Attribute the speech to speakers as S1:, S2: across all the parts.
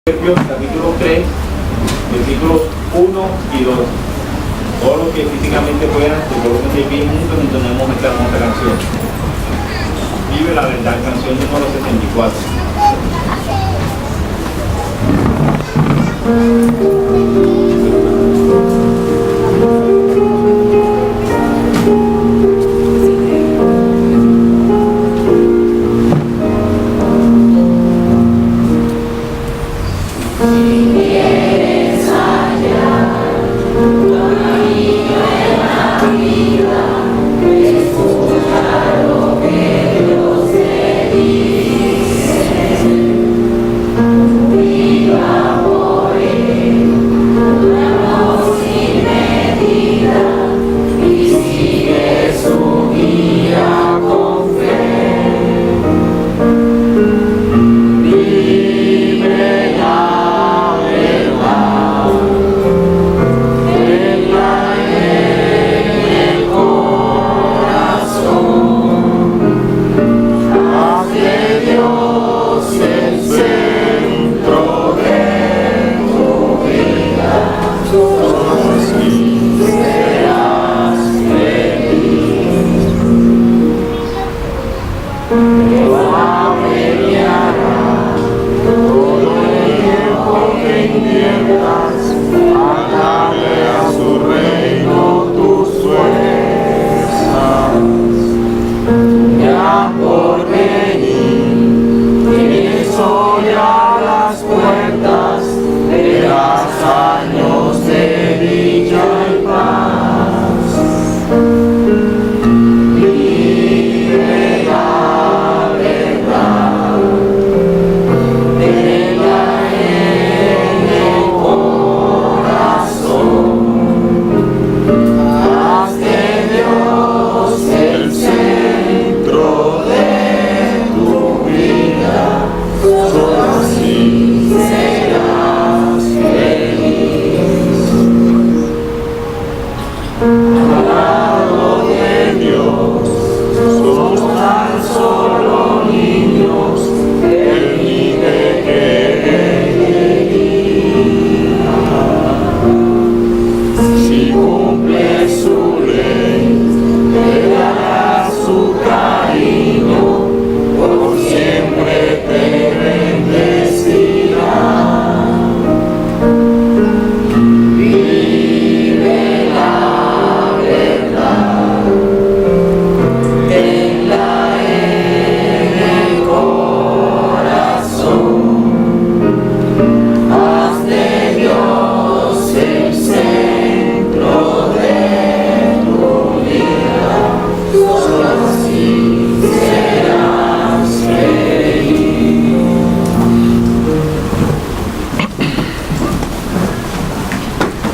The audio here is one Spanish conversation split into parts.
S1: Proverbios capítulo 3, versículos 1 y 2. Todos los que físicamente puedan, se coloquen de pie juntos y entonemos esta hermosa canción. Vive la verdad, canción número 64.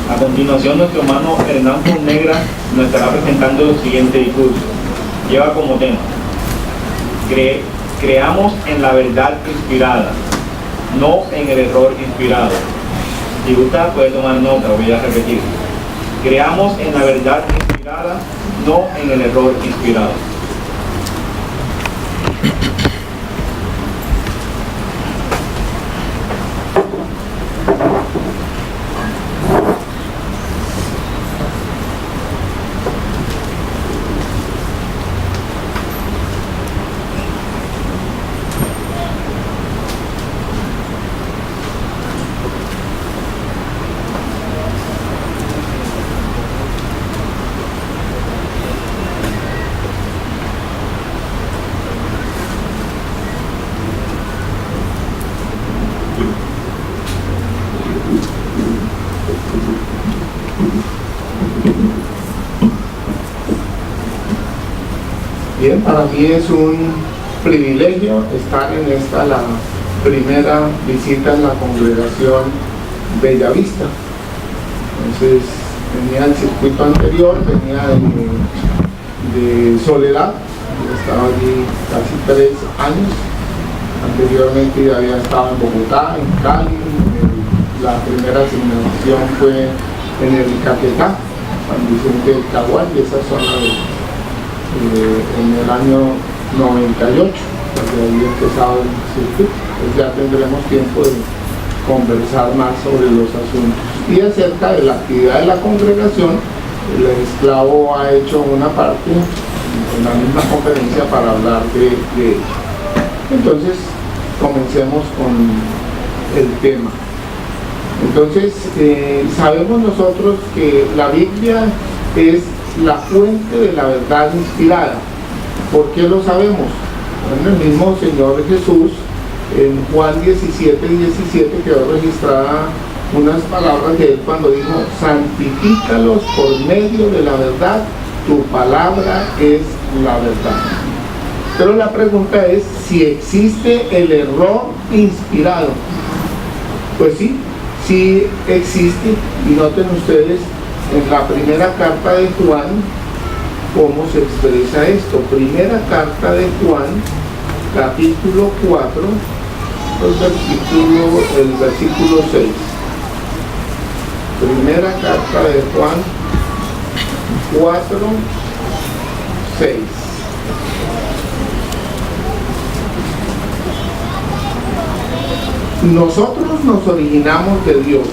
S1: A continuación, nuestro hermano Hernán Fonnegra nos estará presentando el siguiente discurso. Lleva como tema: creamos en la verdad inspirada, no en el error inspirado. Si gusta, puede tomar nota, voy a repetir. Creamos en la verdad inspirada, no en el error inspirado.
S2: Bien, para mí es un privilegio estar en esta, la primera visita en la congregación Bellavista. Entonces, venía del circuito anterior, venía de Soledad, estaba allí casi 3 años. Anteriormente ya había estado en Bogotá, en Cali. La primera asignación fue en el Caquetá, San Vicente del Caguán, y esa zona en el año 98, desde ahí empezado el circuito. Entonces ya tendremos tiempo conversar más sobre los asuntos. Y acerca de la actividad de la congregación, el esclavo ha hecho una parte en la misma conferencia para hablar de ello. Entonces, comencemos con el tema. Entonces, sabemos nosotros que la Biblia es la fuente de la verdad inspirada. ¿Por qué lo sabemos? Bueno, el mismo Señor Jesús, en Juan 17:17 quedó registrada unas palabras de él cuando dijo: santifícalos por medio de la verdad, tu palabra es la verdad. Pero la pregunta es si existe el error inspirado. Pues sí, sí existe, y noten ustedes en la primera carta de Juan cómo se expresa esto. Primera carta de Juan, capítulo 4, el versículo 6. Primera carta de Juan 4, 6. Nosotros nos originamos de Dios.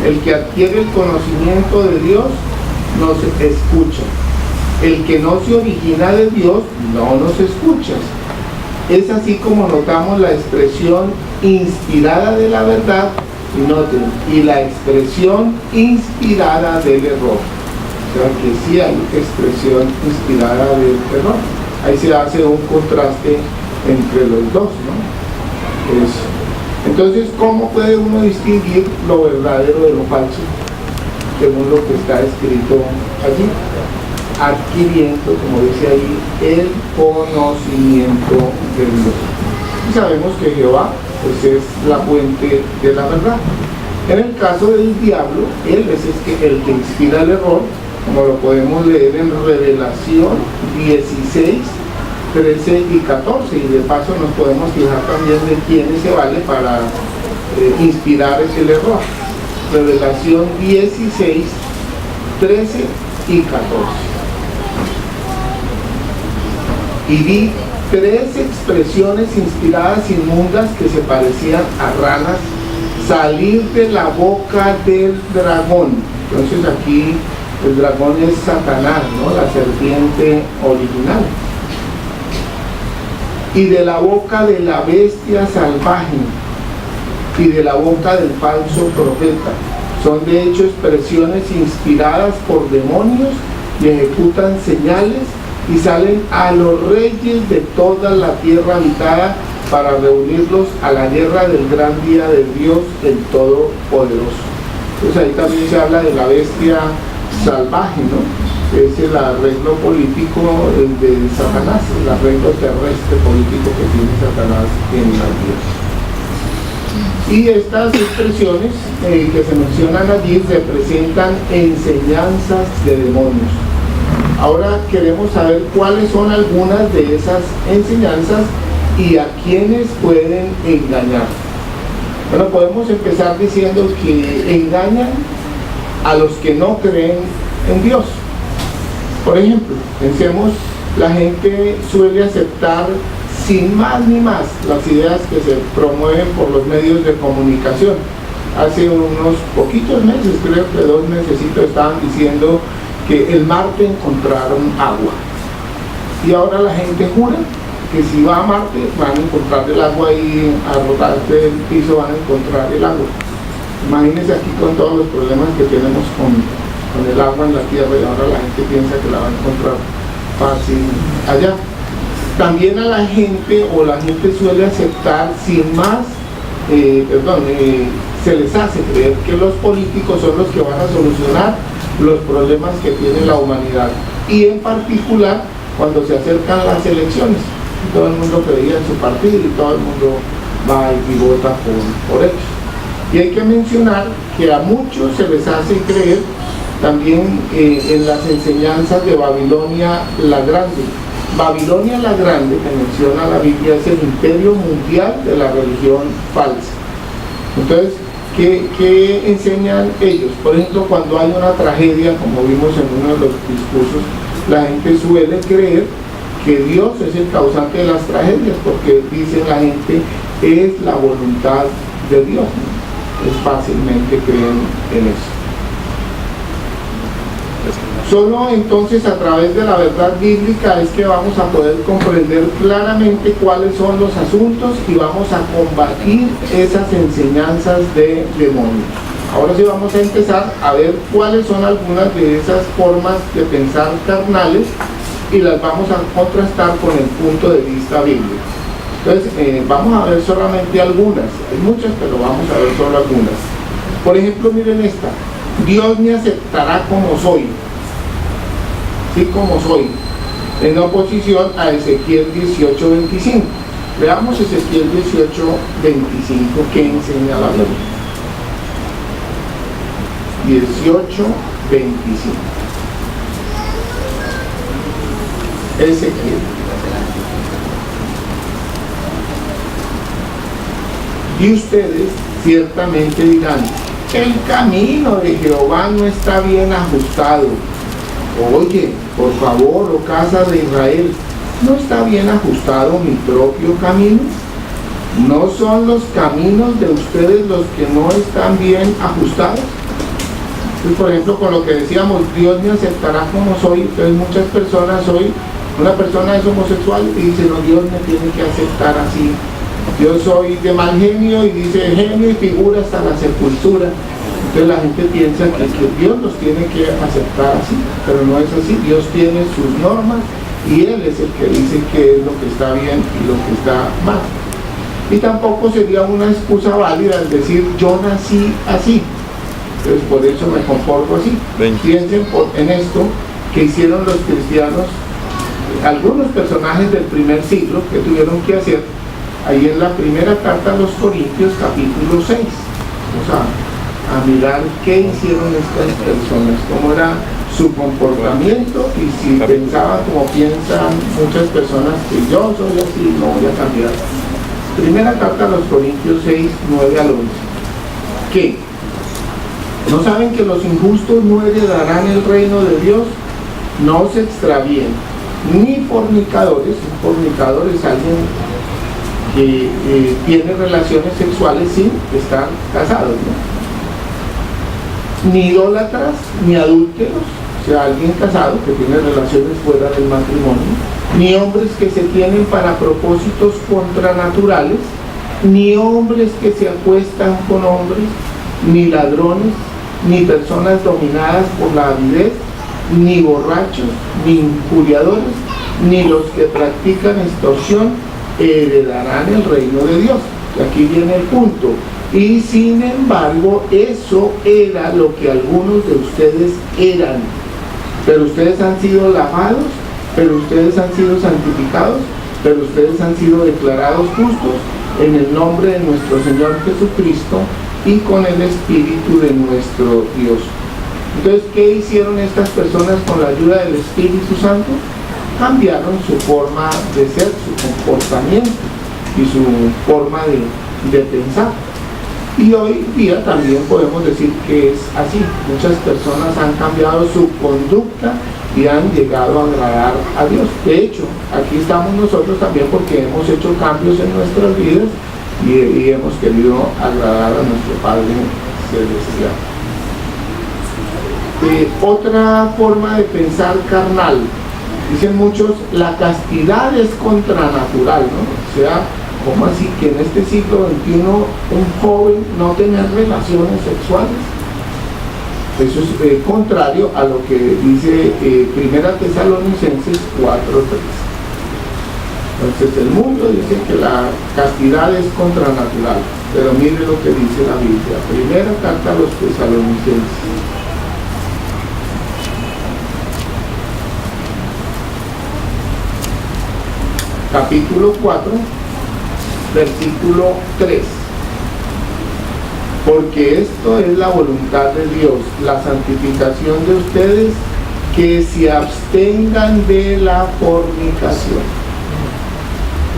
S2: El que adquiere el conocimiento de Dios nos escucha. El que no se origina de Dios no nos escucha. Es así como notamos la expresión inspirada de la verdad, y noten, y la expresión inspirada del error. O sea que sí hay expresión inspirada del error. Ahí se hace un contraste entre los dos, ¿no? Entonces, ¿cómo puede uno distinguir lo verdadero de lo falso? Según lo que está escrito allí. Adquiriendo, como dice ahí, el conocimiento de Dios. Y sabemos que Jehová, pues, es la fuente de la verdad. En el caso del diablo, él es el que inspira el error, como lo podemos leer en Revelación 16, 13 y 14, y de paso nos podemos fijar también de quiénes se vale para inspirar ese error. Revelación 16, 13 y 14. Y vi 3 expresiones inspiradas inmundas que se parecían a ranas salir de la boca del dragón. Entonces aquí el dragón es Satanás, ¿no? La serpiente original. Y de la boca de la bestia salvaje y de la boca del falso profeta. Son de hecho expresiones inspiradas por demonios y ejecutan señales y salen a los reyes de toda la tierra habitada para reunirlos a la guerra del gran día de Dios el Todopoderoso. Entonces ahí también se habla de la bestia salvaje, ¿no? Es el arreglo político de Satanás, el arreglo terrestre político que tiene Satanás en la tierra. Y estas expresiones que se mencionan allí representan enseñanzas de demonios. Ahora queremos saber cuáles son algunas de esas enseñanzas y a quiénes pueden engañar. Bueno, podemos empezar diciendo que engañan a los que no creen en Dios. Por ejemplo, pensemos, la gente suele aceptar sin más ni más las ideas que se promueven por los medios de comunicación. Hace unos poquitos meses, creo que 2 mesecitos, estaban diciendo que el Marte encontraron agua. Y ahora la gente jura que si va a Marte van a encontrar el agua y a rodar del piso van a encontrar el agua. Imagínense aquí con todos los problemas que tenemos con el agua en la tierra, y ahora la gente piensa que la va a encontrar fácil allá. También a la gente suele aceptar sin más, se les hace creer que los políticos son los que van a solucionar los problemas que tiene la humanidad, y en particular cuando se acercan las elecciones. Todo el mundo creía en su partido y todo el mundo va y vota por ellos. Y hay que mencionar que a muchos se les hace creer también en las enseñanzas de Babilonia la Grande. Babilonia la Grande, que menciona la Biblia, es el imperio mundial de la religión falsa. Entonces, ¿qué enseñan ellos? Por ejemplo, cuando hay una tragedia, como vimos en uno de los discursos, la gente suele creer que Dios es el causante de las tragedias, porque dice la gente, es la voluntad de Dios. fácilmente creen en eso. Solo entonces a través de la verdad bíblica es que vamos a poder comprender claramente cuáles son los asuntos y vamos a combatir esas enseñanzas de demonios. Ahora sí vamos a empezar a ver cuáles son algunas de esas formas de pensar carnales y las vamos a contrastar con el punto de vista bíblico. Entonces vamos a ver solamente algunas, hay muchas, pero vamos a ver solo algunas. Por ejemplo, miren esta: Dios me aceptará como soy, sí, como soy, en oposición a Ezequiel 18:25. Veamos Ezequiel 18:25, ¿qué enseña la Biblia? 18:25. Ezequiel. Y ustedes ciertamente dirán: el camino de Jehová no está bien ajustado. Oye, por favor, oh casa de Israel, ¿no está bien ajustado mi propio camino? ¿No son los caminos de ustedes los que no están bien ajustados? Entonces, por ejemplo, con lo que decíamos, Dios me aceptará como soy. Entonces muchas personas hoy, una persona es homosexual y dice: no, Dios me tiene que aceptar así. Yo soy de mal genio y dice genio y figura hasta la sepultura. Entonces la gente piensa que Dios los tiene que aceptar así, pero no es así. Dios tiene sus normas y Él es el que dice qué es lo que está bien y lo que está mal. Y tampoco sería una excusa válida el decir yo nací así, entonces por eso me comporto así. Piensen en esto que hicieron los cristianos, algunos personajes del primer siglo, que tuvieron que hacer ahí en la primera carta a los Corintios, capítulo 6. Vamos a mirar qué hicieron estas personas, cómo era su comportamiento, y si pensaban como piensan muchas personas que yo soy así, no voy a cambiar. Primera carta a los Corintios 6, 9 al 11. ¿Qué? ¿No saben que los injustos no heredarán el reino de Dios? No se extravíen, ni fornicadores. Un fornicador es alguien que tiene relaciones sexuales sin estar casado, ¿no? Ni idólatras, ni adúlteros, o sea, alguien casado que tiene relaciones fuera del matrimonio, ni hombres que se tienen para propósitos contranaturales, ni hombres que se acuestan con hombres, ni ladrones, ni personas dominadas por la avidez, ni borrachos, ni injuriadores, ni los que practican extorsión heredarán el reino de Dios. Y aquí viene el punto. Y sin embargo, eso era lo que algunos de ustedes eran. Pero ustedes han sido lavados, pero ustedes han sido santificados, pero ustedes han sido declarados justos en el nombre de nuestro Señor Jesucristo y con el Espíritu de nuestro Dios. Entonces, ¿qué hicieron estas personas con la ayuda del Espíritu Santo? Cambiaron su forma de ser, su comportamiento y su forma de pensar. Y hoy día también podemos decir que es así. Muchas personas han cambiado su conducta y han llegado a agradar a Dios. De hecho, aquí estamos nosotros también porque hemos hecho cambios en nuestras vidas y hemos querido agradar a nuestro Padre Celestial. Otra forma de pensar carnal. Dicen muchos, la castidad es contranatural, ¿no? O sea, ¿cómo así que en este siglo XXI un joven no tener relaciones sexuales? Eso es contrario a lo que dice Primera Tesalonicenses 4:3. Entonces el mundo dice que la castidad es contranatural, pero mire lo que dice la Biblia. Primera carta a los Tesalonicenses. Capítulo 4, versículo 3. Porque esto es la voluntad de Dios, la santificación de ustedes, que se abstengan de la fornicación.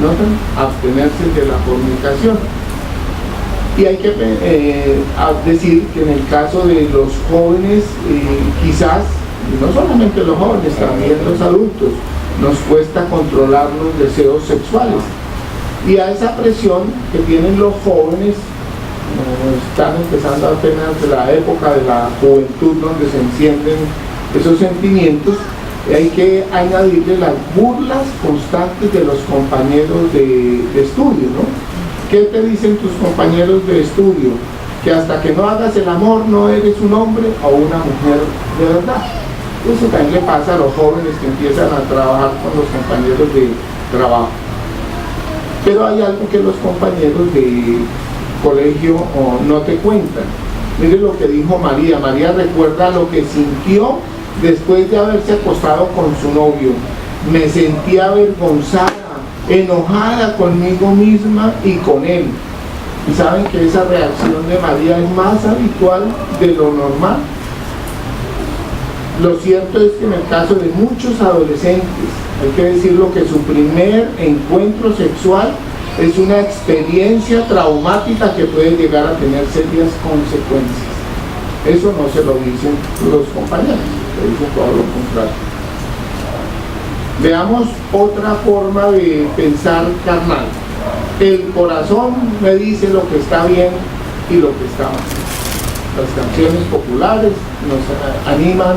S2: ¿Notan? Abstenerse de la fornicación. Y hay que decir que en el caso de los jóvenes, quizás, y no solamente los jóvenes, también los adultos, nos cuesta controlar los deseos sexuales. Y a esa presión que tienen los jóvenes están empezando apenas la época de la juventud donde se encienden esos sentimientos, hay que añadirle las burlas constantes de los compañeros de estudio, ¿no? ¿Qué te dicen tus compañeros de estudio? Que hasta que no hagas el amor no eres un hombre o una mujer de verdad. Eso también le pasa a los jóvenes que empiezan a trabajar con los compañeros de trabajo. Pero hay algo que los compañeros de colegio no te cuentan. Mire lo que dijo María. María recuerda lo que sintió después de haberse acostado con su novio. Me sentía avergonzada, enojada conmigo misma y con él. Y saben que esa reacción de María es más habitual de lo normal. Lo cierto es que en el caso de muchos adolescentes, hay que decirlo, que su primer encuentro sexual es una experiencia traumática que puede llegar a tener serias consecuencias. Eso no se lo dicen los compañeros, le dicen todo lo contrario. Veamos otra forma de pensar carnal. El corazón me dice lo que está bien y lo que está mal. Las canciones populares nos animan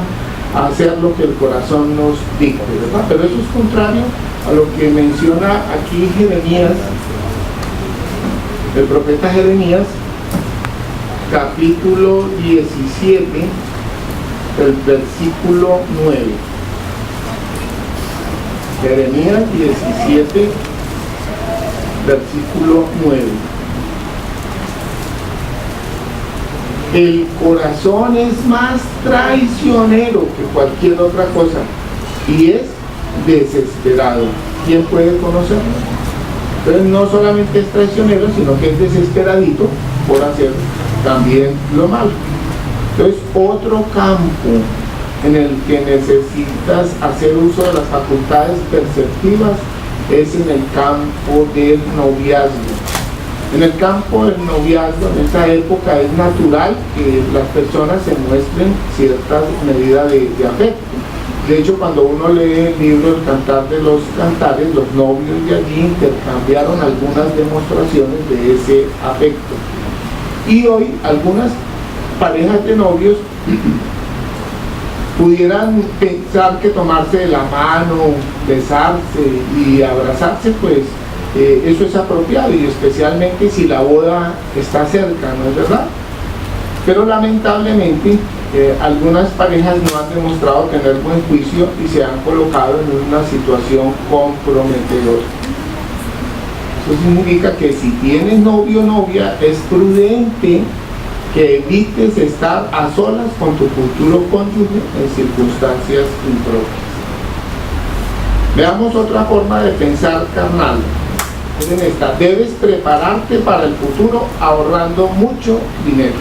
S2: a hacer lo que el corazón nos dicta, ¿verdad? Pero eso es contrario a lo que menciona aquí Jeremías, el profeta Jeremías, capítulo 17, el versículo 9. Jeremías 17, versículo 9. El corazón es más traicionero que cualquier otra cosa y es desesperado. ¿Quién puede conocerlo? Entonces no solamente es traicionero, sino que es desesperadito por hacer también lo malo. Entonces otro campo en el que necesitas hacer uso de las facultades perceptivas es en el campo del noviazgo. En el campo del noviazgo, en esa época, es natural que las personas se muestren cierta medida de afecto. De hecho, cuando uno lee el libro El Cantar de los Cantares, los novios de allí intercambiaron algunas demostraciones de ese afecto. Y hoy algunas parejas de novios pudieran pensar que tomarse de la mano, besarse y abrazarse, pues eso es apropiado, y especialmente si la boda está cerca, ¿no es verdad? Pero lamentablemente algunas parejas no han demostrado tener buen juicio y se han colocado en una situación comprometedora. Eso significa que si tienes novio o novia, es prudente que evites estar a solas con tu futuro cónyuge en circunstancias impropias. Veamos otra forma de pensar carnal. Es en esta: debes prepararte para el futuro ahorrando mucho dinero.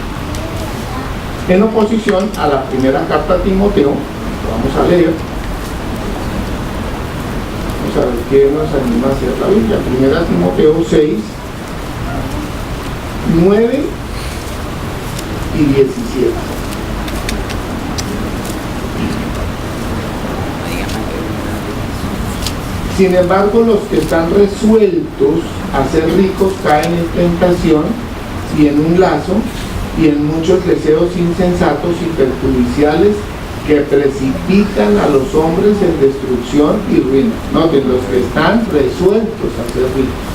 S2: En oposición a la primera carta a Timoteo, vamos a leer. Vamos a ver qué nos anima a hacer la Biblia. Primera Timoteo 6, 9 y 17. Sin embargo, los que están resueltos a ser ricos caen en tentación y en un lazo y en muchos deseos insensatos y perjudiciales que precipitan a los hombres en destrucción y ruina. Noten, los que están resueltos a ser ricos.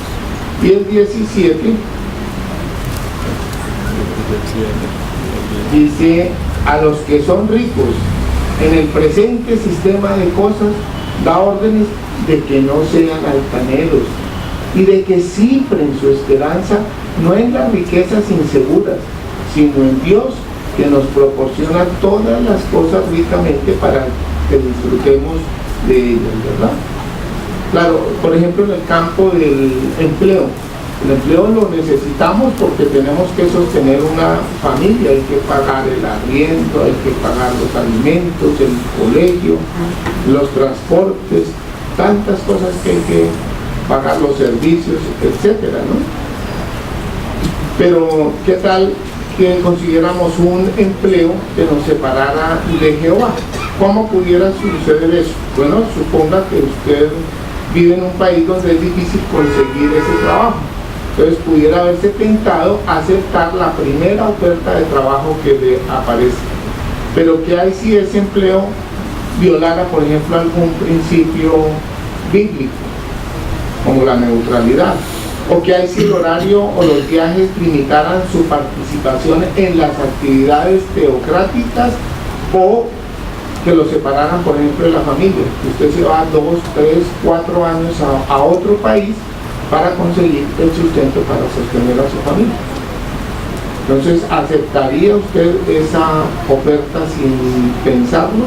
S2: Y el 17 dice: a los que son ricos en el presente sistema de cosas, da órdenes de que no sean altaneros y de que cifren su esperanza no en las riquezas inseguras, sino en Dios, que nos proporciona todas las cosas ricamente para que disfrutemos de ellas, ¿verdad? Claro, por ejemplo, en el campo del empleo. El empleo lo necesitamos porque tenemos que sostener una familia, hay que pagar el arriendo, hay que pagar los alimentos, el colegio, los transportes, tantas cosas que hay que pagar, los servicios, etcétera, ¿no? Pero, ¿qué tal que consiguiéramos un empleo que nos separara de Jehová? ¿Cómo pudiera suceder eso? Bueno, suponga que usted vive en un país donde es difícil conseguir ese trabajo. Entonces pudiera haberse tentado a aceptar la primera oferta de trabajo que le aparece. Pero ¿qué hay si ese empleo violara, por ejemplo, algún principio bíblico, como la neutralidad? ¿O qué hay si el horario o los viajes limitaran su participación en las actividades teocráticas, o que lo separaran, por ejemplo, de la familia? Usted se va 2, 3, 4 años a otro país para conseguir el sustento para sostener a su familia. Entonces, ¿aceptaría usted esa oferta sin pensarlo?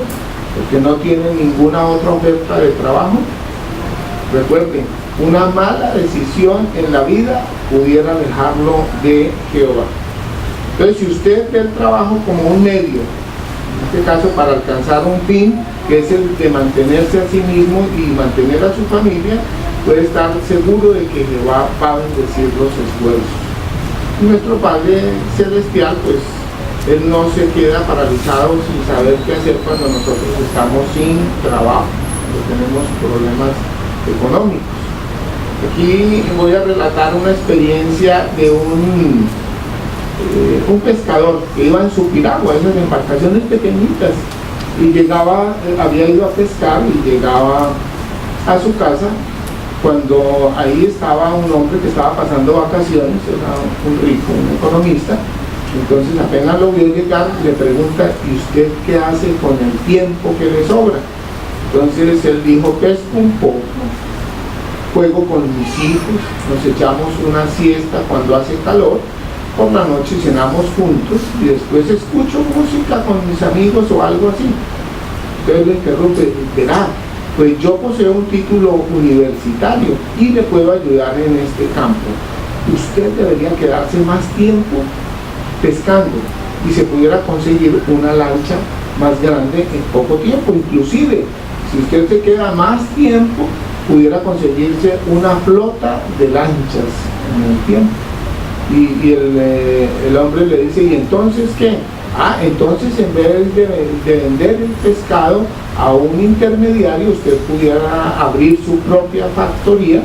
S2: Porque no tiene ninguna otra oferta de trabajo. Recuerden, una mala decisión en la vida pudiera alejarlo de Jehová. Entonces, si usted ve el trabajo como un medio, en este caso para alcanzar un fin, que es el de mantenerse a sí mismo y mantener a su familia, puede estar seguro de que Jehová va a bendecir los esfuerzos. Y nuestro Padre Celestial, pues, Él no se queda paralizado sin saber qué hacer cuando nosotros estamos sin trabajo, cuando tenemos problemas económicos. Aquí voy a relatar una experiencia de un pescador que iba en su piragua, esas embarcaciones pequeñitas, y llegaba, había ido a pescar y llegaba a su casa, cuando ahí estaba un hombre que estaba pasando vacaciones, era un rico, un economista. Entonces apenas lo vio llegar, le pregunta: ¿y usted qué hace con el tiempo que le sobra? Entonces él dijo: pesco un poco, juego con mis hijos, nos echamos una siesta cuando hace calor, por la noche cenamos juntos y después escucho música con mis amigos o algo así. Entonces le interrumpe: verá, pues yo poseo un título universitario y le puedo ayudar en este campo. Usted debería quedarse más tiempo pescando y se pudiera conseguir una lancha más grande en poco tiempo. Inclusive, si usted se queda más tiempo, pudiera conseguirse una flota de lanchas en el tiempo. Y el hombre le dice: ¿y entonces qué? Entonces en vez de vender el pescado a un intermediario, usted pudiera abrir su propia factoría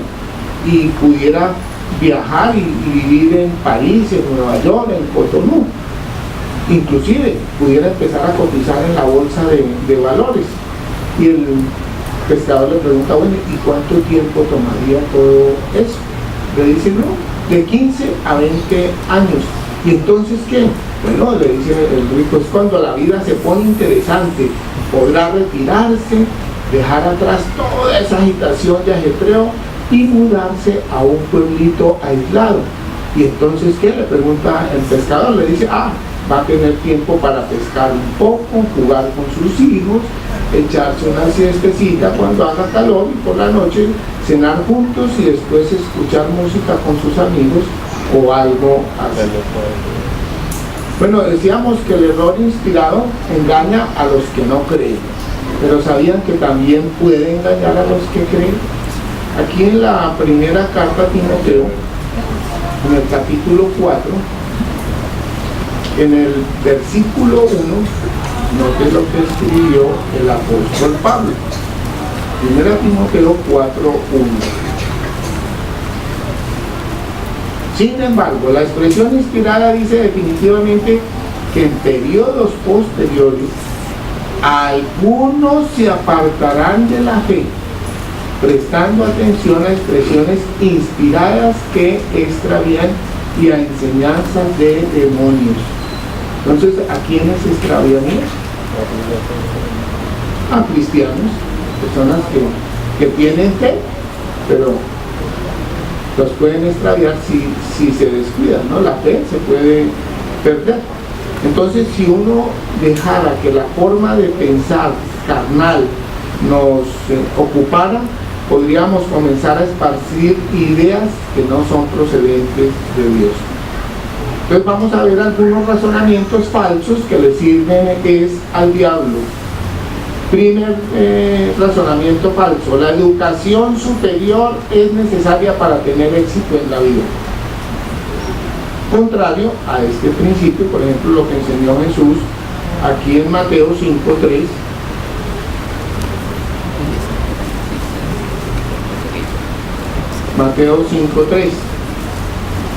S2: y pudiera viajar y vivir en París, en Nueva York, en Cotonú. Inclusive pudiera empezar a cotizar en la bolsa de valores. Y el pescador le pregunta: bueno, ¿y cuánto tiempo tomaría todo eso? Le dice: no, de 15 a 20 años. ¿Y entonces qué? Bueno, le dice el rico, es cuando la vida se pone interesante, podrá retirarse, dejar atrás toda esa agitación y ajetreo y mudarse a un pueblito aislado. ¿Y entonces qué? Le pregunta el pescador. Le dice: va a tener tiempo para pescar un poco, jugar con sus hijos, echarse una siestecita cuando haga calor, y por la noche cenar juntos y después escuchar música con sus amigos o algo así. Bueno, decíamos que el error inspirado engaña a los que no creen, pero ¿sabían que también puede engañar a los que creen? Aquí en la primera carta a Timoteo, en el capítulo 4, en el versículo 1, note lo que escribió el apóstol Pablo. Primera Timoteo 4:1. Sin embargo, la expresión inspirada dice definitivamente que en periodos posteriores algunos se apartarán de la fe, prestando atención a expresiones inspiradas que extravían y a enseñanzas de demonios. Entonces, ¿a quiénes extravían? A cristianos, personas que tienen fe, pero los pueden extraviar si se descuidan, ¿no? La fe se puede perder. Entonces, si uno dejara que la forma de pensar carnal nos ocupara, podríamos comenzar a esparcir ideas que no son procedentes de Dios. Entonces vamos a ver algunos razonamientos falsos que le sirven al diablo. Primer razonamiento falso: la educación superior es necesaria para tener éxito en la vida. Contrario a este principio, por ejemplo, lo que enseñó Jesús aquí en Mateo 5:3. Mateo 5:3.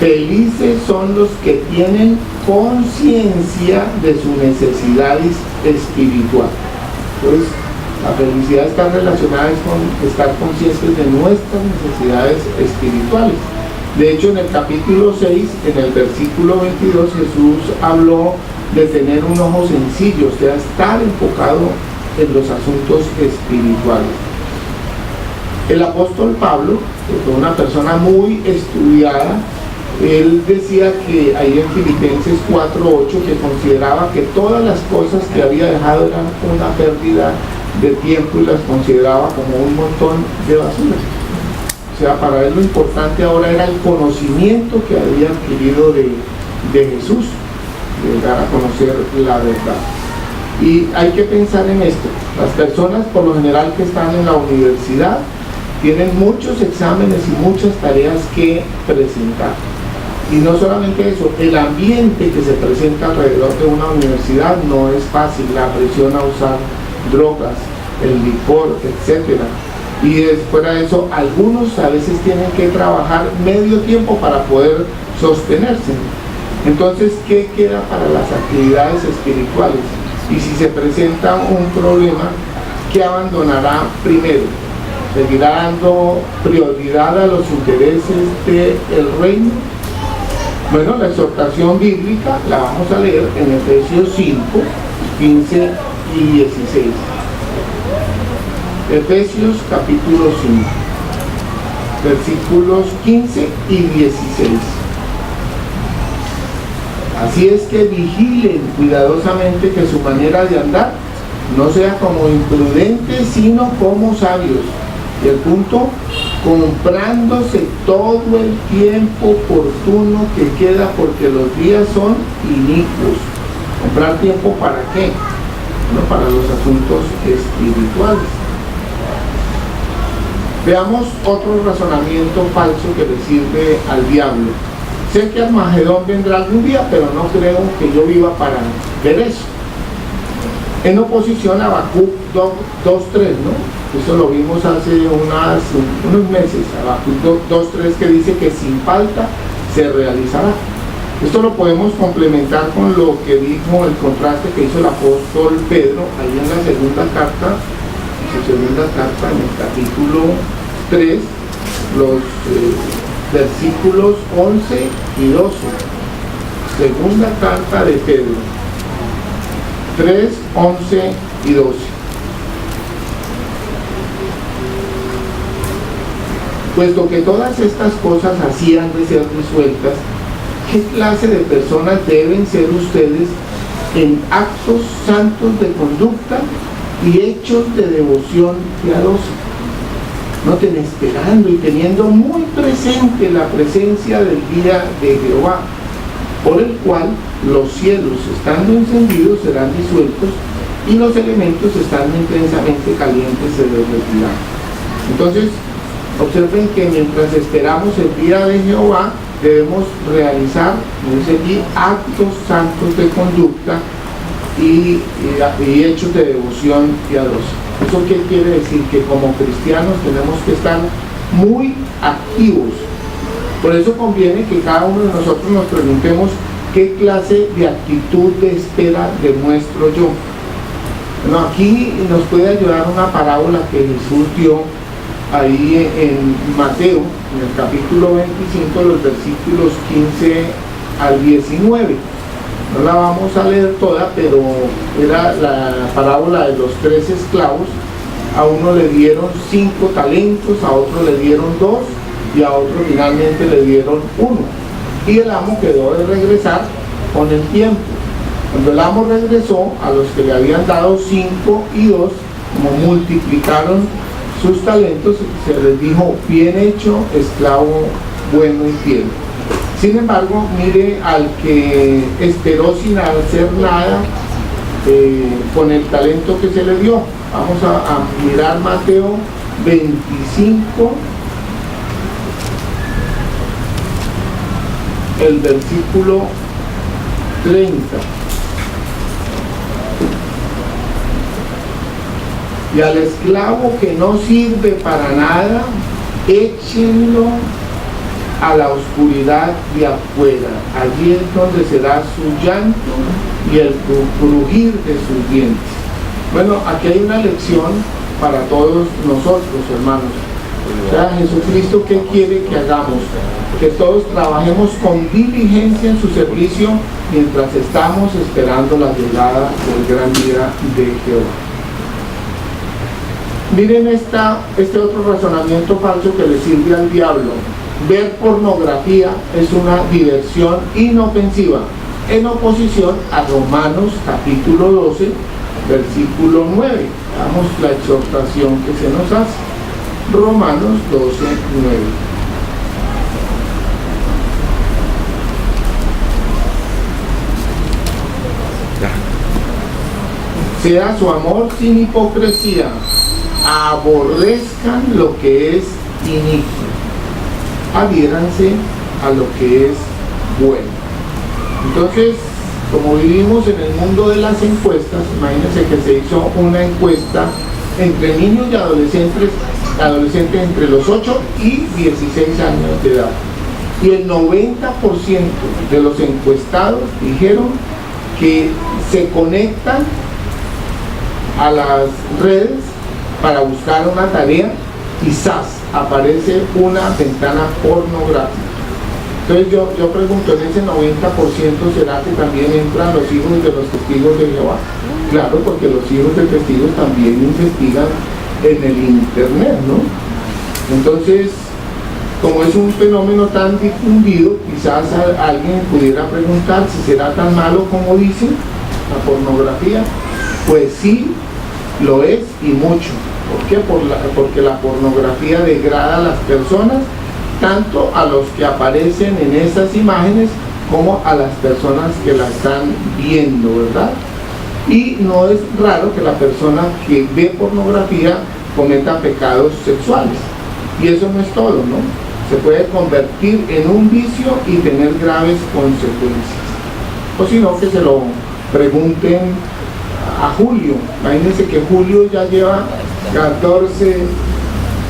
S2: felices son los que tienen conciencia de sus necesidades espirituales. Entonces, la felicidad está relacionada con estar conscientes de nuestras necesidades espirituales. De hecho, en el capítulo 6, en el versículo 22, Jesús habló de tener un ojo sencillo, o sea, estar enfocado en los asuntos espirituales. El apóstol Pablo, que fue una persona muy estudiada, él decía que ahí en Filipenses 4:8 que consideraba que todas las cosas que había dejado eran una pérdida de tiempo y las consideraba como un montón de basura. O sea, para él lo importante ahora era el conocimiento que había adquirido de Jesús, de dar a conocer la verdad. Y hay que pensar en esto. Las personas por lo general que están en la universidad tienen muchos exámenes y muchas tareas que presentar. Y no solamente eso, el ambiente que se presenta alrededor de una universidad no es fácil, la presión a usar drogas, el licor, etcétera. Y después de eso, algunos a veces tienen que trabajar medio tiempo para poder sostenerse. Entonces, ¿qué queda para las actividades espirituales? Y si se presenta un problema, ¿qué abandonará primero? ¿Seguirá dando prioridad a los intereses del reino? Bueno, la exhortación bíblica la vamos a leer en Efesios 5, 15 y 16. Efesios capítulo 5, versículos 15 y 16. Así es que vigilen cuidadosamente que su manera de andar no sea como imprudentes, sino como sabios. Y el punto, comprándose todo el tiempo oportuno que queda, porque los días son inicuos. ¿Comprar tiempo para qué? Bueno, para los asuntos espirituales. Veamos otro razonamiento falso que le sirve al diablo. Sé que Armagedón vendrá algún día, pero no creo que yo viva para ver eso. En oposición a Habacuc 2:3, ¿no? Eso lo vimos hace unos meses, Habacuc 2:3, que dice que sin falta se realizará. Esto lo podemos complementar con lo que dijo, el contraste que hizo el apóstol Pedro ahí en la segunda carta, en el capítulo 3, los versículos 11 y 12. Segunda carta de Pedro 3, 11 y 12. Puesto que todas estas cosas hacían de ser resueltas, ¿qué clase de personas deben ser ustedes en actos santos de conducta y hechos de devoción piadosa? Noten, esperando y teniendo muy presente la presencia del día de Jehová, por el cual los cielos, estando encendidos, serán disueltos y los elementos, estando intensamente calientes, se derretirán. Entonces, observen que mientras esperamos el día de Jehová, debemos realizar, dice aquí, actos santos de conducta y hechos de devoción piadosa. ¿Eso qué quiere decir? Que como cristianos tenemos que estar muy activos. Por eso conviene que cada uno de nosotros nos preguntemos qué clase de actitud de espera demuestro yo. Bueno, aquí nos puede ayudar una parábola que Jesús dio ahí en Mateo, en el capítulo 25, los versículos 15 al 19. No la vamos a leer toda, pero era la parábola de los 3 esclavos. A uno le dieron 5 talentos, a otro le dieron 2 y a otro finalmente le dieron 1. Y el amo quedó de regresar con el tiempo. Cuando el amo regresó, a los que le habían dado 5 y 2, como multiplicaron sus talentos, se les dijo: bien hecho, esclavo bueno y fiel. Sin embargo, mire al que esperó sin hacer nada con el talento que se le dio. Vamos a mirar Mateo 25, el versículo 30. Y al esclavo que no sirve para nada, échenlo a la oscuridad de afuera. Allí es donde será su llanto y el crujir de sus dientes. Bueno, aquí hay una lección para todos nosotros, hermanos. O sea, Jesucristo, ¿qué quiere que hagamos? Que todos trabajemos con diligencia en su servicio mientras estamos esperando la llegada del gran día de Jehová. Miren este otro razonamiento falso que le sirve al diablo. Ver pornografía es una diversión inofensiva, en oposición a Romanos capítulo 12, versículo 9. Veamos la exhortación que se nos hace. Romanos 12, 9. Sea su amor sin hipocresía, aborrezcan lo que es inicuo, adhiéranse a lo que es bueno. Entonces, como vivimos en el mundo de las encuestas, imagínense que se hizo una encuesta entre niños y adolescentes entre los 8 y 16 años de edad. Y el 90% de los encuestados dijeron que se conectan a las redes para buscar una tarea y ¡zas!, aparece una ventana pornográfica. Entonces yo pregunto, ¿en ese 90% será que también entran los hijos de los testigos de Jehová? Claro, porque los hijos de testigos también investigan en el internet, ¿no? Entonces, como es un fenómeno tan difundido, quizás alguien pudiera preguntar si será tan malo como dicen la pornografía. Pues sí, lo es y mucho. ¿Por qué? Porque la pornografía degrada a las personas, tanto a los que aparecen en esas imágenes como a las personas que la están viendo, ¿verdad? Y no es raro que la persona que ve pornografía cometa pecados sexuales. Y eso no es todo, ¿no? Se puede convertir en un vicio y tener graves consecuencias. O si no, que se lo pregunten a Julio. Imagínense que Julio ya lleva 14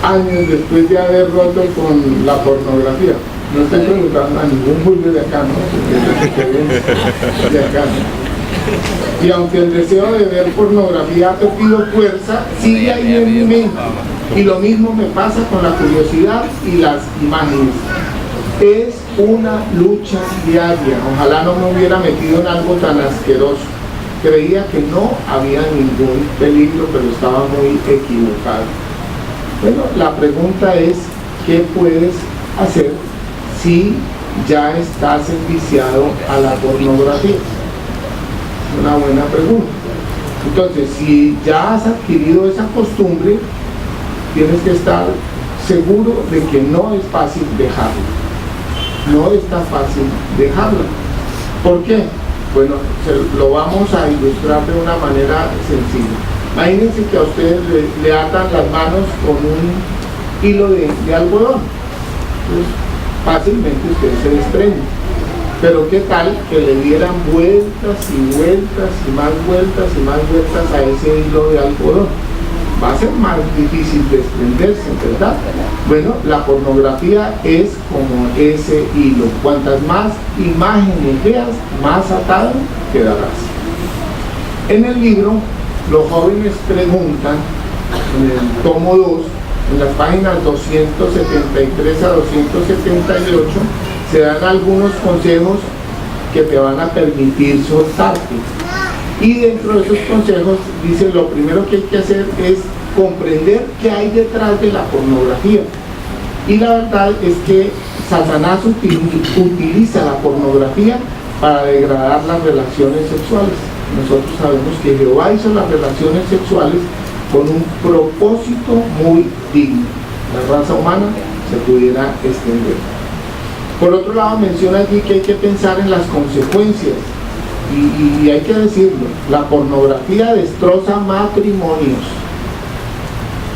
S2: años después de haber roto con la pornografía. No estoy preguntando a ningún Julio de acá, ¿no? De acá. Y aunque el deseo de ver pornografía ha perdido fuerza, sigue ahí en mi mente. Y lo mismo me pasa con la curiosidad y las imágenes. Es una lucha diaria. Ojalá no me hubiera metido en algo tan asqueroso. Creía que no había ningún peligro, pero estaba muy equivocado. Bueno, la pregunta es, ¿qué puedes hacer si ya estás enviciado a la pornografía? Una buena pregunta. Entonces, si ya has adquirido esa costumbre, tienes que estar seguro de que no es fácil dejarla. No es tan fácil dejarla. ¿Por qué? Bueno, lo vamos a ilustrar de una manera sencilla. Imagínense que a ustedes le atan las manos con un hilo de algodón. Entonces, fácilmente ustedes se desprenden. Pero qué tal que le dieran vueltas y vueltas y más vueltas y más vueltas a ese hilo de algodón. Va a ser más difícil desprenderse, ¿verdad? Bueno, la pornografía es como ese hilo. Cuantas más imágenes veas, más atado quedarás. En el libro, los jóvenes preguntan, en el tomo 2, en las páginas 273 a 278, se dan algunos consejos que te van a permitir soltarte. Y dentro de esos consejos dice, lo primero que hay que hacer es comprender qué hay detrás de la pornografía. Y la verdad es que Satanás utiliza la pornografía para degradar las relaciones sexuales. Nosotros sabemos que Jehová hizo las relaciones sexuales con un propósito muy digno. La raza humana se pudiera extender. Por otro lado, menciona aquí que hay que pensar en las consecuencias. Y hay que decirlo, la pornografía destroza matrimonios.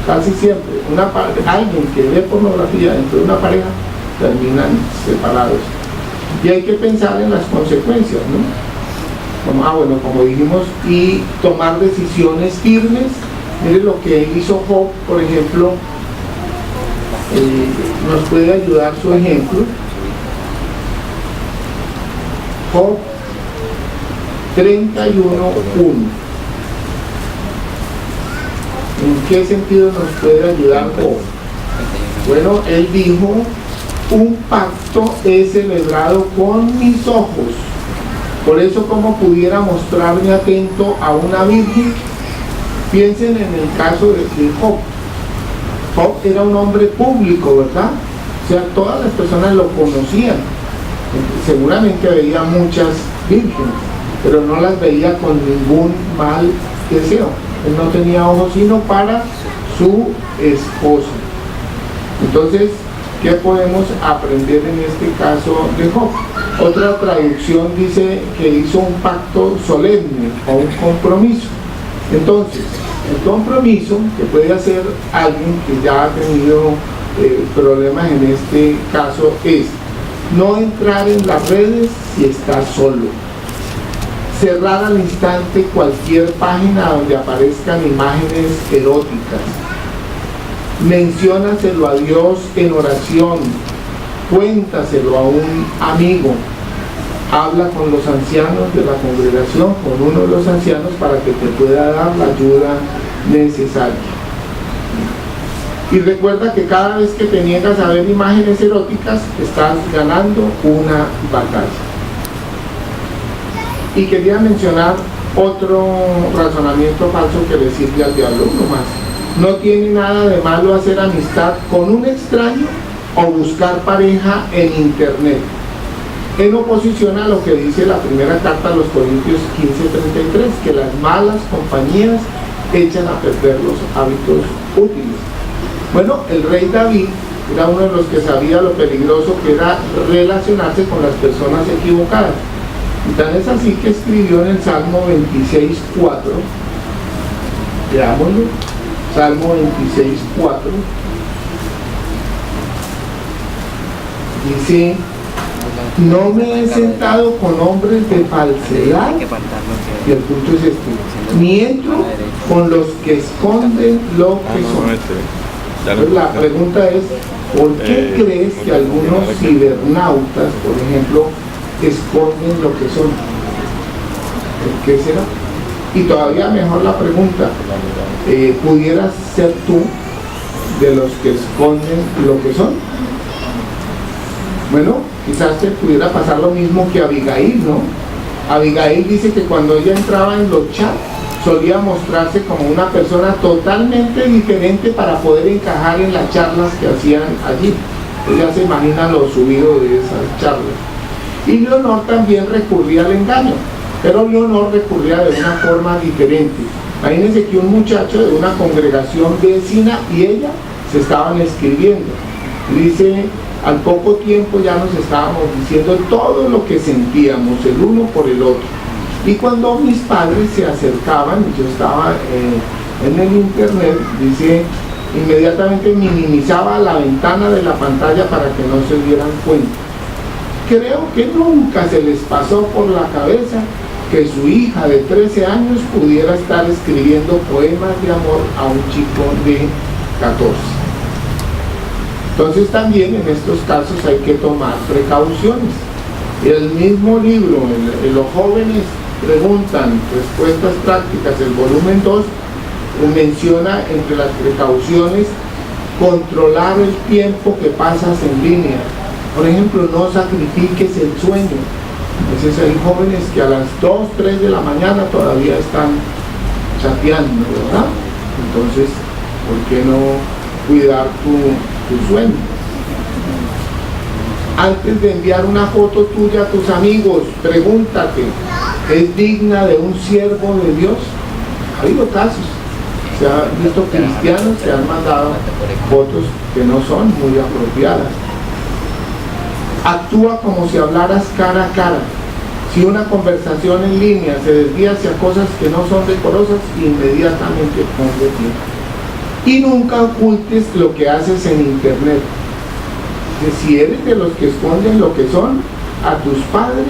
S2: Casi siempre, alguien que ve pornografía dentro de una pareja, terminan separados. Y hay que pensar en las consecuencias, ¿no? Como dijimos, y tomar decisiones firmes. Miren lo que hizo Job, por ejemplo, nos puede ayudar su ejemplo. Job 31:1. ¿En qué sentido nos puede ayudar Job? Bueno, él dijo: un pacto he celebrado con mis ojos. Por eso, ¿cómo pudiera mostrarme atento a una virgen? Piensen en el caso de Job. Job era un hombre público, ¿verdad? O sea, todas las personas lo conocían. Seguramente veía muchas vírgenes, pero no las veía con ningún mal deseo. Él no tenía ojos sino para su esposa. Entonces, ¿qué podemos aprender en este caso de Job? Otra traducción dice que hizo un pacto solemne o un compromiso. Entonces, el compromiso que puede hacer alguien que ya ha tenido problemas en este caso es no entrar en las redes si está solo, cerrar al instante cualquier página donde aparezcan imágenes eróticas, menciónaselo a Dios en oración, cuéntaselo a un amigo, habla con los ancianos de la congregación, con uno de los ancianos, para que te pueda dar la ayuda necesaria. Y recuerda que cada vez que te niegas a ver imágenes eróticas, estás ganando una batalla. Y quería mencionar otro razonamiento falso que le sirve al diablo, uno más. No tiene nada de malo hacer amistad con un extraño o buscar pareja en internet, en oposición a lo que dice la primera carta a los Corintios 15:33, que las malas compañías echan a perder los hábitos útiles. Bueno, el rey David era uno de los que sabía lo peligroso que era relacionarse con las personas equivocadas. Y tan es así que escribió en el Salmo 26:4, leámoslo, Salmo 26:4, dice: no me he sentado con hombres de falsedad, y el punto es este, ni entro con los que esconden lo que son. Entonces, la pregunta es: ¿por qué crees que algunos cibernautas, por ejemplo, esconden lo que son? ¿Por qué será? Y todavía mejor la pregunta, ¿pudieras ser tú de los que esconden lo que son? Bueno, quizás te pudiera pasar lo mismo que Abigail, ¿no? Abigail dice que cuando ella entraba en los chats, solía mostrarse como una persona totalmente diferente para poder encajar en las charlas que hacían allí. Ella se imagina lo subido de esas charlas. Y Leonor también recurría al engaño, pero Leonor recurría de una forma diferente. Imagínense que un muchacho de una congregación vecina y ella se estaban escribiendo. Dice: al poco tiempo ya nos estábamos diciendo todo lo que sentíamos el uno por el otro. Y cuando mis padres se acercaban, yo estaba en el internet, dice, inmediatamente minimizaba la ventana de la pantalla para que no se dieran cuenta. Creo que nunca se les pasó por la cabeza que su hija de 13 años pudiera estar escribiendo poemas de amor a un chico de 14. Entonces también en estos casos hay que tomar precauciones. El mismo libro, Los jóvenes preguntan, respuestas prácticas, el volumen 2, menciona entre las precauciones controlar el tiempo que pasas en línea. Por ejemplo, no sacrifiques el sueño. Entonces hay jóvenes que a las 2, 3 de la mañana todavía están chateando, ¿verdad? Entonces, ¿por qué no cuidar tu sueño? Antes de enviar una foto tuya a tus amigos, pregúntate: ¿es digna de un siervo de Dios? Ha habido casos, se ha visto cristianos que han mandado fotos que no son muy apropiadas. Actúa como si hablaras cara a cara. Si una conversación en línea se desvía hacia cosas que no son decorosas, inmediatamente ponte pie. Y nunca ocultes lo que haces en internet. Si eres de los que esconden lo que son a tus padres,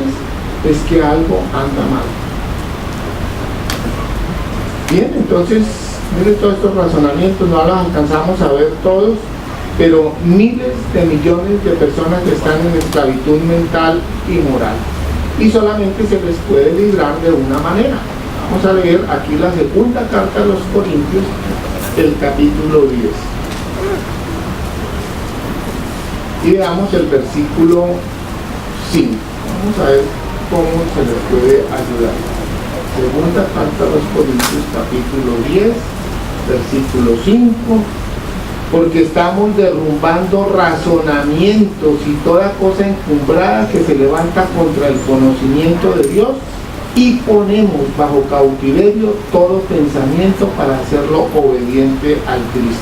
S2: es que algo anda mal. Bien, entonces, miren todos estos razonamientos, no los alcanzamos a ver todos, pero miles de millones de personas están en esclavitud mental y moral, y solamente se les puede librar de una manera. Vamos a leer aquí la segunda carta a los Corintios, el capítulo 10. Y veamos el versículo 5. Vamos a ver cómo se les puede ayudar. Segunda carta a los Corintios, capítulo 10, versículo 5. Porque estamos derrumbando razonamientos y toda cosa encumbrada que se levanta contra el conocimiento de Dios, y ponemos bajo cautiverio todo pensamiento para hacerlo obediente al Cristo.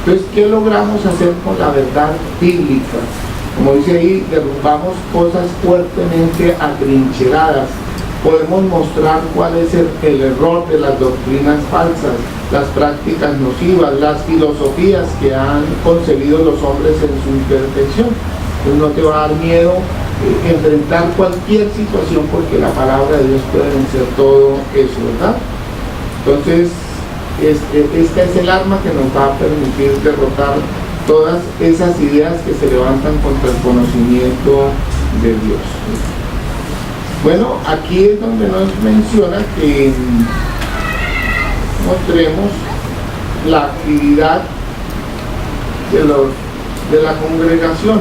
S2: Entonces, ¿qué logramos hacer con la verdad bíblica? Como dice ahí, derrumbamos cosas fuertemente atrincheradas. Podemos mostrar cuál es el error de las doctrinas falsas, las prácticas nocivas, las filosofías que han concebido los hombres en su imperfección. Entonces no te va a dar miedo enfrentar cualquier situación, porque la palabra de Dios puede vencer todo eso, ¿verdad? Entonces, esta es el arma que nos va a permitir derrotar todas esas ideas que se levantan contra el conocimiento de Dios. Bueno, aquí es donde nos menciona que mostremos la actividad de la congregación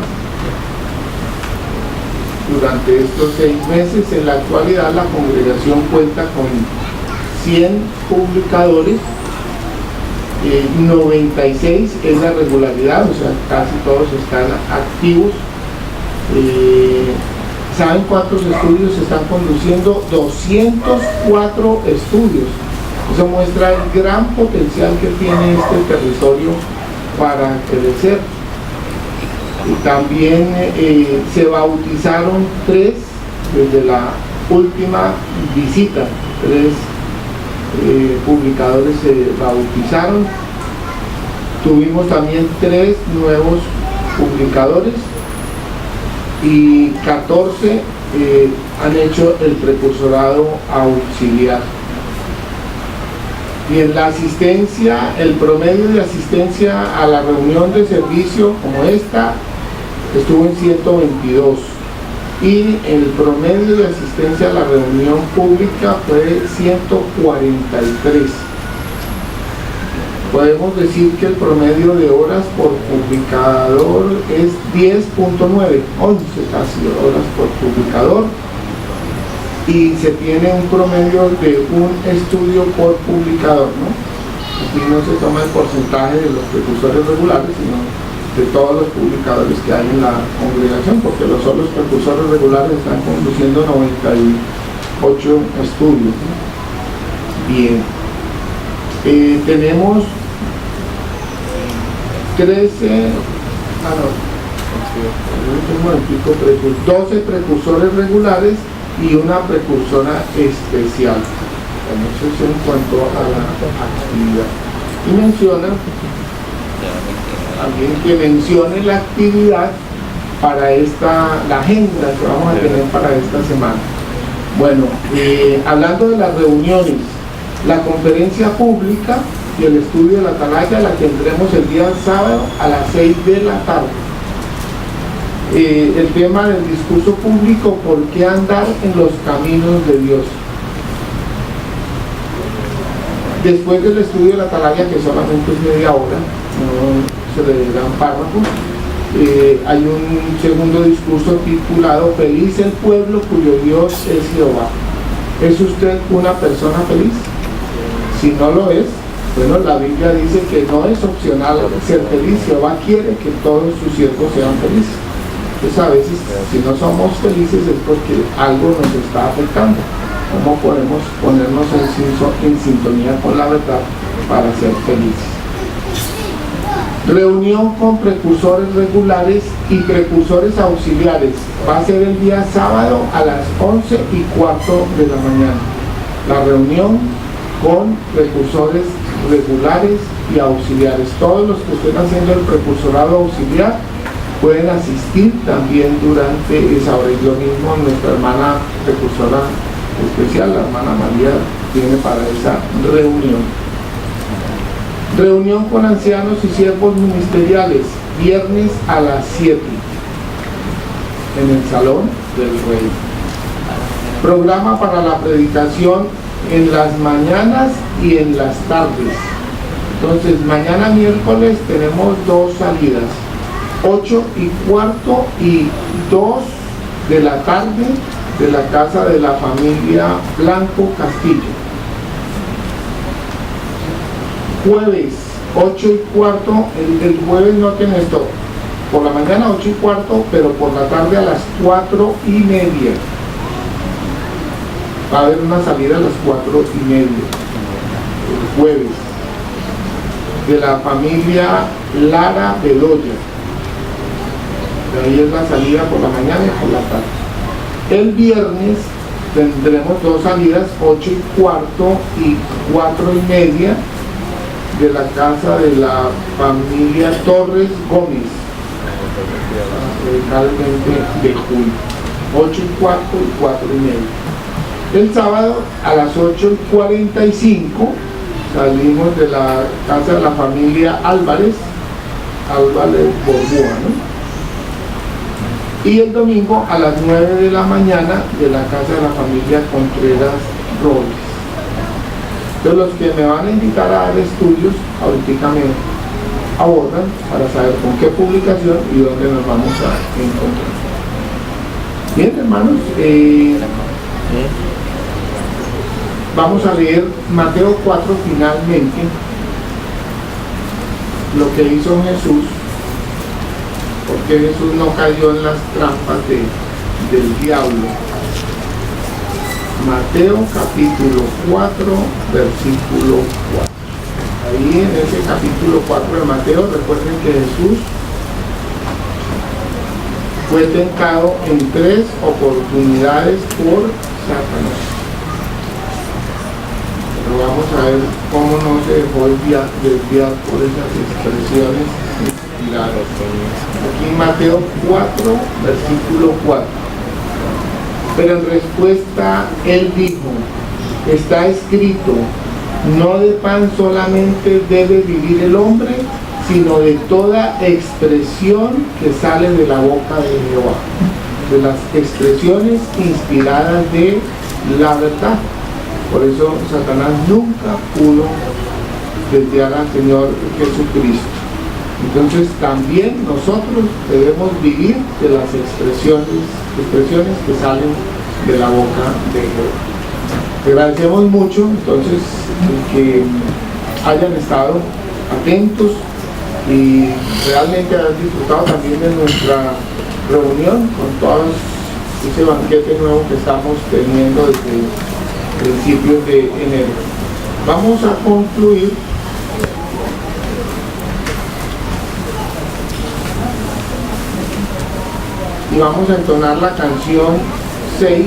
S2: durante estos 6 meses. En la actualidad la congregación cuenta con 100 publicadores, 96 es la regularidad, o sea, casi todos están activos. ¿Saben cuántos estudios se están conduciendo? 204 estudios. Eso muestra el gran potencial que tiene este territorio para crecer. Y también se bautizaron 3 desde la última visita. 3 publicadores se bautizaron. Tuvimos también 3 nuevos publicadores y 14 han hecho el precursorado auxiliar. Y en la asistencia, el promedio de asistencia a la reunión de servicio como esta estuvo en 122, y el promedio de asistencia a la reunión pública fue 143. Podemos decir que el promedio de horas por publicador es 10.9, 11 casi horas por publicador, y se tiene un promedio de un estudio por publicador, ¿no? Aquí no se toma el porcentaje de los precursores regulares, sino de todos los publicadores que hay en la congregación, porque los precursores regulares están conduciendo 98 estudios, ¿no? Bien. Tenemos 12 precursores regulares y una precursora especial. Eso es en cuanto a la actividad. Y menciona alguien que mencione la actividad para la agenda que vamos a tener para esta semana. Bueno, hablando de las reuniones, la conferencia pública y el estudio de la atalaya la tendremos el día sábado a las 6 de la tarde. El tema del discurso público: ¿por qué andar en los caminos de Dios? Después del estudio de la atalaya, que solamente es media hora, no se le dan párrafos, hay un segundo discurso titulado «Feliz el pueblo cuyo Dios es Jehová». ¿Es usted una persona feliz? Si no lo es, bueno, la Biblia dice que no es opcional ser feliz. Jehová quiere que todos sus siervos sean felices. Entonces a veces, si no somos felices, es porque algo nos está afectando. ¿Cómo podemos ponernos en sintonía con la verdad para ser felices? Reunión con precursores regulares y precursores auxiliares. Va a ser el día sábado a las 11:15 de la mañana. La reunión con precursores regulares y auxiliares. Todos los que estén haciendo el precursorado auxiliar pueden asistir también durante esa hora. Y lo mismo nuestra hermana precursora especial, la hermana María, tiene para esa reunión. Reunión con ancianos y siervos ministeriales, viernes a las 7, en el Salón del Rey. Programa para la predicación en las mañanas y en las tardes. Entonces, mañana miércoles tenemos 2 salidas, 8:15 y 2 de la tarde, de la casa de la familia Blanco Castillo. Jueves, 8:15, el jueves no tiene esto, por la mañana 8:15, pero por la tarde a las 4:30. Va a haber una salida a las 4:30, el jueves, de la familia Lara Bedoya. De ahí es la salida por la mañana y por la tarde. El viernes tendremos 2 salidas, 8:15 y 4:30, de la casa de la familia Torres Gómez, el 20 de julio, 8:15 y 4:30. El sábado a las 8:45 salimos de la casa de la familia Álvarez Borboa, ¿no? Y el domingo a las 9 de la mañana de la casa de la familia Contreras Robles. Entonces, los que me van a invitar a dar estudios, ahorita me abordan para saber con qué publicación y dónde nos vamos a encontrar. Bien, hermanos, vamos a leer Mateo 4 finalmente, lo que hizo Jesús, porque Jesús no cayó en las trampas del diablo. Mateo capítulo 4, versículo 4. Ahí en ese capítulo 4 de Mateo, recuerden que Jesús fue tentado en 3 oportunidades por Satanás. Pero vamos a ver cómo no se dejó desviar por esas expresiones inspiradas. Aquí Mateo 4, versículo 4. Pero en respuesta él dijo: está escrito, no de pan solamente debe vivir el hombre, sino de toda expresión que sale de la boca de Jehová, de las expresiones inspiradas de la verdad. Por eso Satanás nunca pudo desviar al Señor Jesucristo. Entonces también nosotros debemos vivir de las expresiones que salen de la boca de Jehová. Te agradecemos mucho entonces que hayan estado atentos y realmente hayan disfrutado también de nuestra reunión con todo ese banquete nuevo que estamos teniendo desde principios de enero. Vamos a concluir y vamos a entonar la canción 6.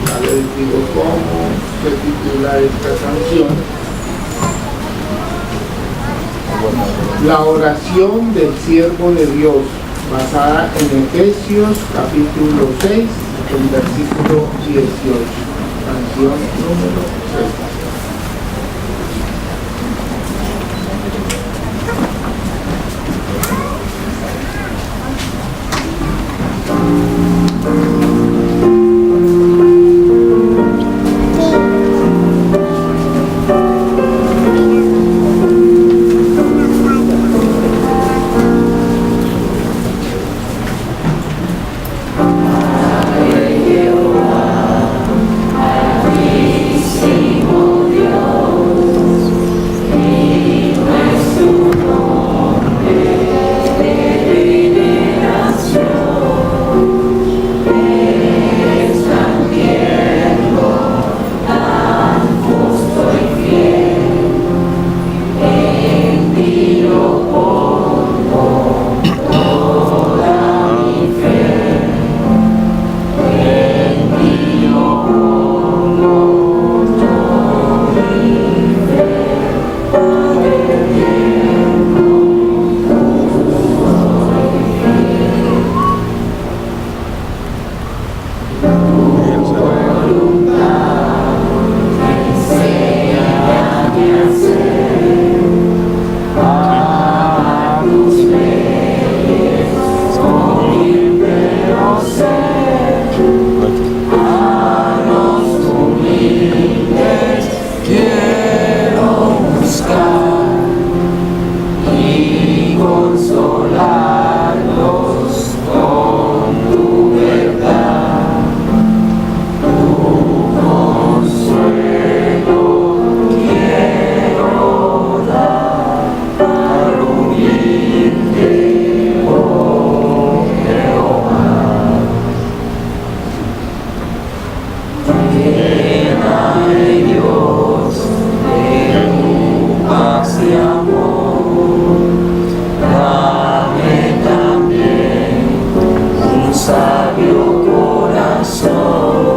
S2: Ya les digo cómo se titula esta canción. La oración del siervo de Dios, basada en Efesios capítulo 6, el versículo 18. Canción número 6.
S3: Senhor. Llena de Dios, de tu paz y amor, dame también un sabio corazón,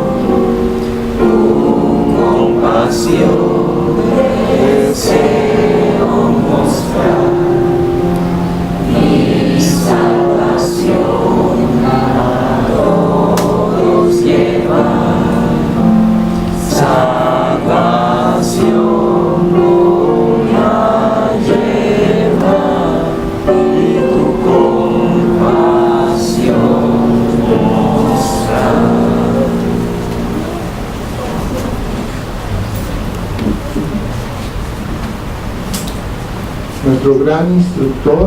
S3: tu compasión deseo mostrar, mi salvación a todos llevar. Salvación voy a llevar y tu compasión mostrar.
S2: Nuestro gran instructor